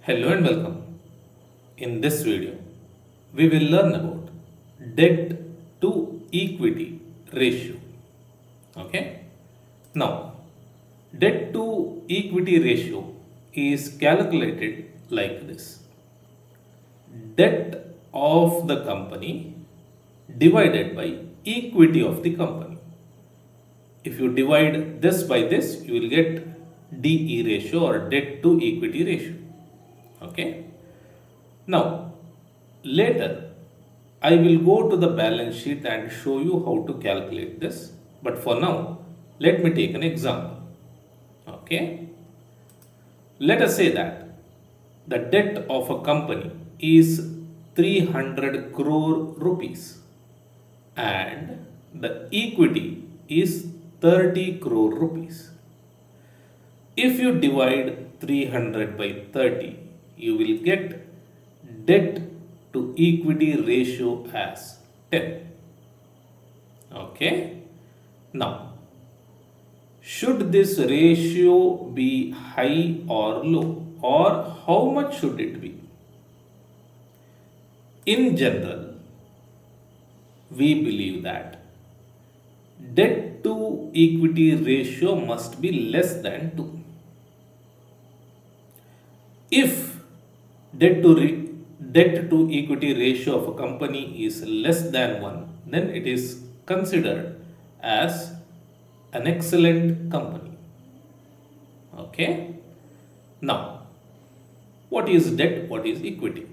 Hello and welcome. In this video, we will learn about debt to equity ratio. Okay. Now, debt to equity ratio is calculated like this: debt of the company divided by equity of the company. If you divide this by this, you will get DE ratio or debt to equity ratio. Okay. Now, later I will go to the balance sheet and show you how to calculate this. But for now, let me take an example. Okay. Let us say that the debt of a company is 300 crore rupees and the equity is 30 crore rupees. If you divide 300 by 30, you will get debt to equity ratio as 10. Okay. Now, should this ratio be high or low, or how much should it be? In general, we believe that debt to equity ratio must be less than 2. If debt to equity ratio of a company is less than 1, then it is considered as an excellent company. Okay. Now, what is debt? What is equity?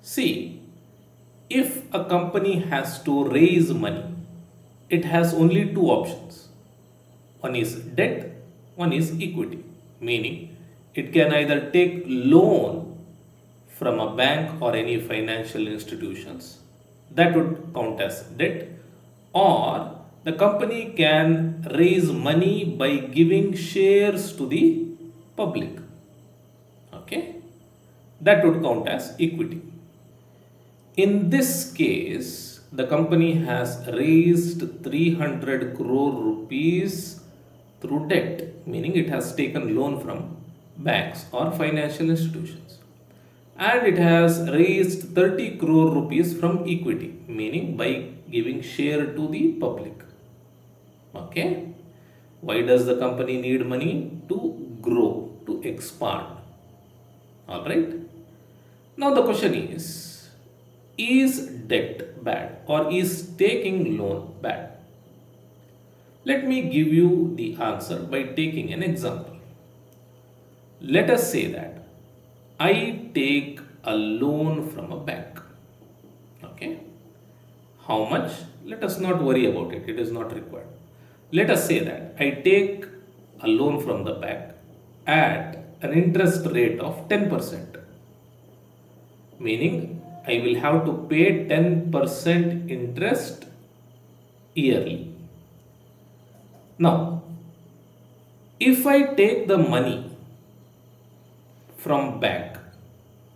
See, if a company has to raise money, it has only two options. One is debt, one is equity, meaning it can either take loan from a bank or any financial institutions, that would count as debt, or the company can raise money by giving shares to the public. Okay, that would count as equity. In this case, the company has raised 300 crore rupees through debt, meaning it has taken loan from banks or financial institutions. And it has raised 30 crore rupees from equity, meaning by giving share to the public. Okay. Why does the company need money? To grow, to expand. Alright. Now the question is debt bad or is taking loan bad? Let me give you the answer by taking an example. Let us say that I take a loan from a bank. Okay. How much? Let us not worry about it. It is not required. Let us say that I take a loan from the bank at an interest rate of 10%, meaning I will have to pay 10% interest yearly. Now, if I take the money from bank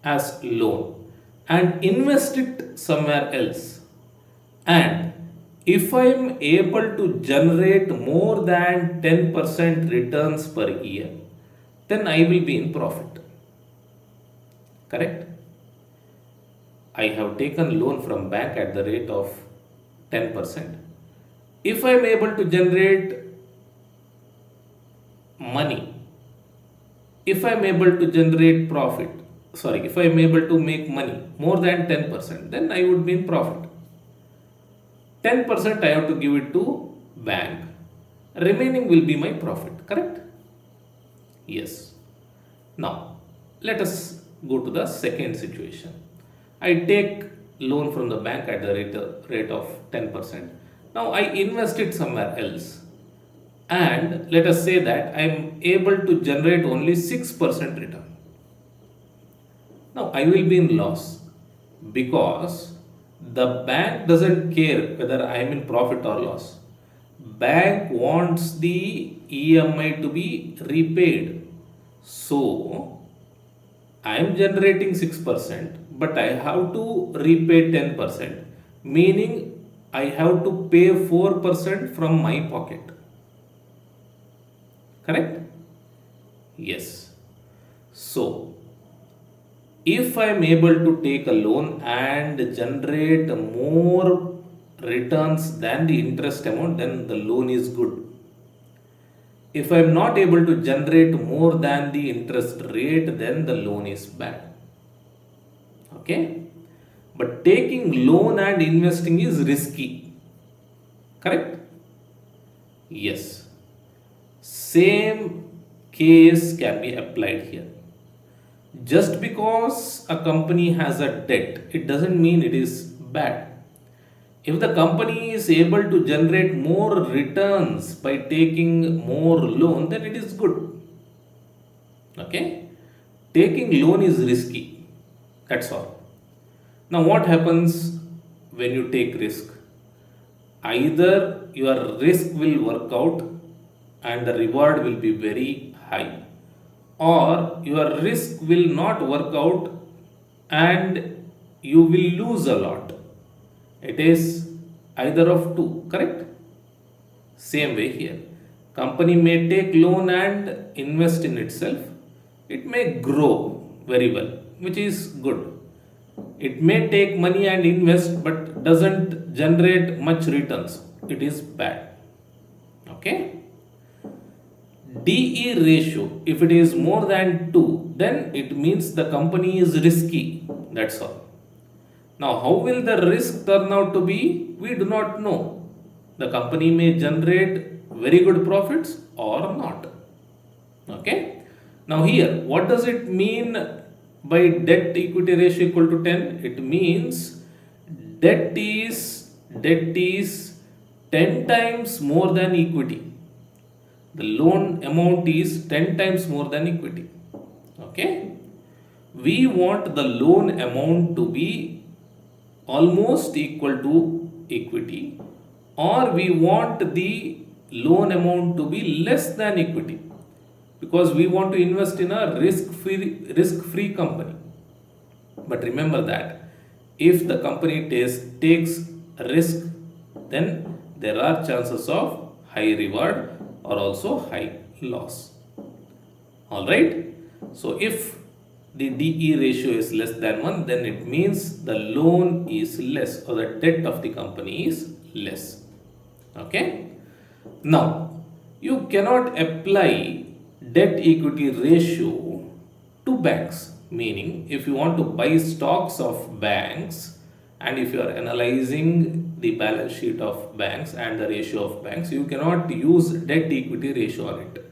as loan and invest it somewhere else, and if I am able to generate more than 10% returns per year, then I will be in profit. Correct? I have taken loan from bank at the rate of 10%. If I am able to generate money, if I am able to generate profit, if I am able to make money more than 10%, then I would be in profit. 10% I have to give it to bank. Remaining will be my profit, correct? Yes. Now, let us go to the second situation. I take loan from the bank at the rate of 10%. Now, I invest it somewhere else. And let us say that I am able to generate only 6% return. Now, I will be in loss because the bank doesn't care whether I am in profit or loss. Bank wants the EMI to be repaid. So, I am generating 6%, but I have to repay 10%, meaning I have to pay 4% from my pocket. Correct? Yes. So, If I am able to take a loan and generate more returns than the interest amount, then the loan is good. If I am not able to generate more than the interest rate, then the loan is bad. Okay? But taking loan and investing is risky. Correct? Yes. Same case can be applied here. Just because a company has a debt, it doesn't mean it is bad. If the company is able to generate more returns by taking more loan, then it is good. Okay? Taking loan is risky. That's all. Now, what happens when you take risk? Either your risk will work out and the reward will be very high, or your risk will not work out and you will lose a lot. It is either of two, correct? Same way here. Company may take loan and invest in itself. It may grow very well, which is good. It may take money and invest but doesn't generate much returns. It is bad. Okay? DE ratio, if it is more than 2, then it means the company is risky. That's all. Now, how will the risk turn out to be? We do not know. The company may generate very good profits or not. Okay. Now, here, what does it mean by debt equity ratio equal to 10? It means debt is 10 times more than equity. The loan amount is 10 times more than equity. Okay. We want the loan amount to be almost equal to equity, or we want the loan amount to be less than equity, because we want to invest in a risk free company. But remember that if the company takes risk, then there are chances of high reward or also high loss. All right. So if the DE ratio is less than 1, then it means the loan is less or the debt of the company is less. Okay. Now, you cannot apply debt equity ratio to banks, meaning if you want to buy stocks of banks and if you are analyzing the balance sheet of banks and the ratio of banks, you cannot use debt equity ratio on it.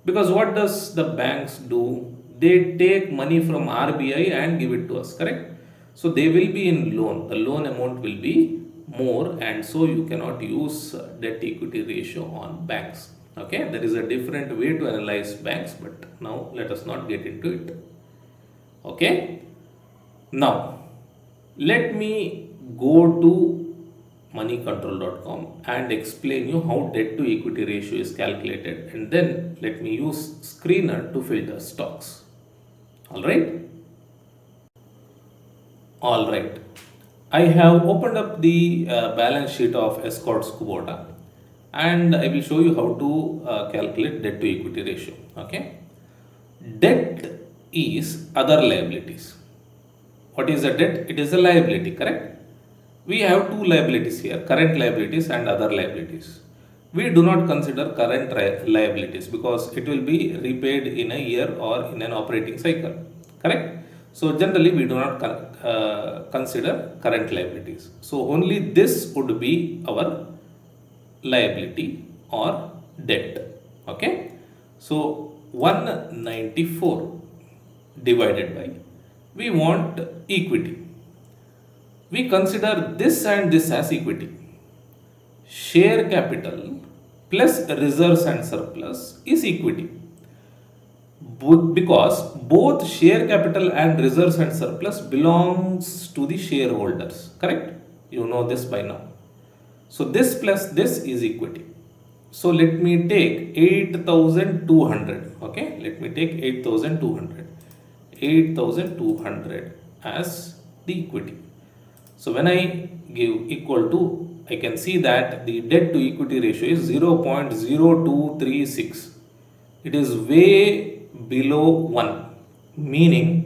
Because what does the banks do? They take money from RBI and give it to us, correct? So they will be in loan. The loan amount will be more, and so you cannot use debt equity ratio on banks. Okay, there is a different way to analyze banks, but now let us not get into it. Okay, now let me go to moneycontrol.com and explain you how debt to equity ratio is calculated, and then let me use screener to filter stocks. All right. All right. I have opened up the balance sheet of Escorts Kubota, and I will show you how to calculate debt to equity ratio. Okay. Debt is other liabilities. What is a debt? It is a liability, correct? We have two liabilities here, current liabilities and other liabilities. We do not consider current liabilities because it will be repaid in a year or in an operating cycle, correct? So generally we do not consider current liabilities. So only this would be our liability or debt. Okay. So 194 divided by, we want equity. We consider this and this as equity. Share capital plus reserves and surplus is equity. Because both share capital and reserves and surplus belongs to the shareholders, correct? You know this by now. So this plus this is equity. So let me take 8,200. Okay, let me take 8,200. 8,200 as the equity. So when I give equal to, I can see that the debt to equity ratio is 0.0236. It is way below 1, meaning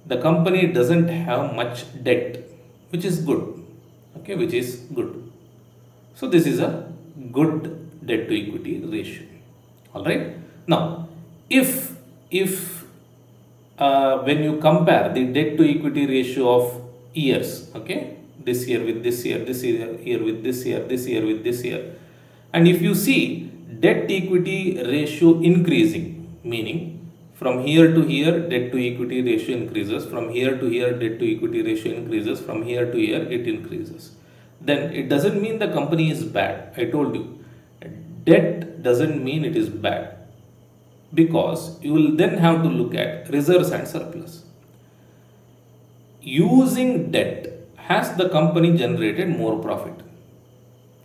the company doesn't have much debt, which is good. Okay, which is good. So this is a good debt to equity ratio. All right. Now, if when you compare the debt to equity ratio of years, okay, this year with this year, this year with this year, this year with this year, and if you see debt equity ratio increasing, meaning from here to here debt to equity ratio increases, from here to here debt to equity ratio increases, from here to here it increases, then it doesn't mean the company is bad. I told you, debt doesn't mean it is bad, because you will then have to look at reserves and surplus. Using debt, has the company generated more profit?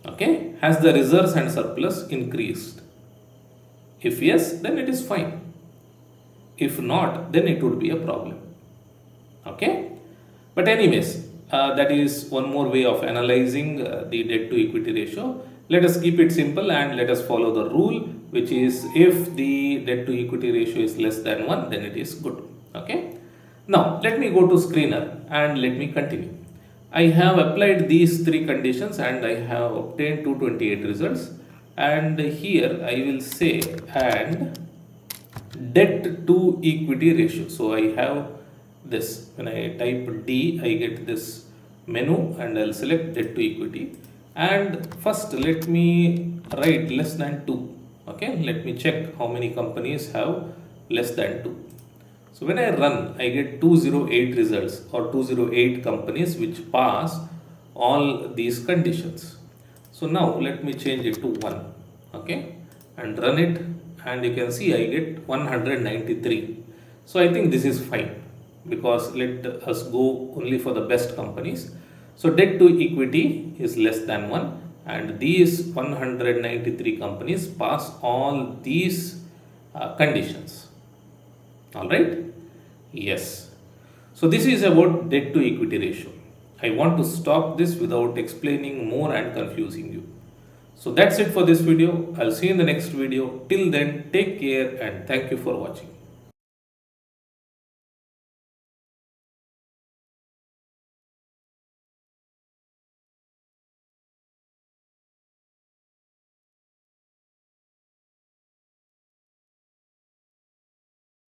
Okay, has the reserves and surplus increased? If yes, then it is fine. If not, then it would be a problem. Okay, but anyways, that is one more way of analyzing the debt to equity ratio. Let us keep it simple and let us follow the rule, which is if the debt to equity ratio is less than 1, then it is good. Okay, now let me go to screener and let me continue. I have applied these three conditions and I have obtained 228 results, and here I will say and debt to equity ratio. So I have this, when I type D I get this menu and I'll select debt to equity, and first let me write less than 2. Okay, let me check how many companies have less than 2. So when I run, I get 208 results, or 208 companies which pass all these conditions. So now let me change it to 1. Okay, and run it, and you can see I get 193. So I think this is fine, because let us go only for the best companies. So debt to equity is less than 1, and these 193 companies pass all these conditions. All right. Yes. So this is about debt to equity ratio. I want to stop this without explaining more and confusing you. So that's it for this video. I'll see you in the next video. Till then, take care and thank you for watching.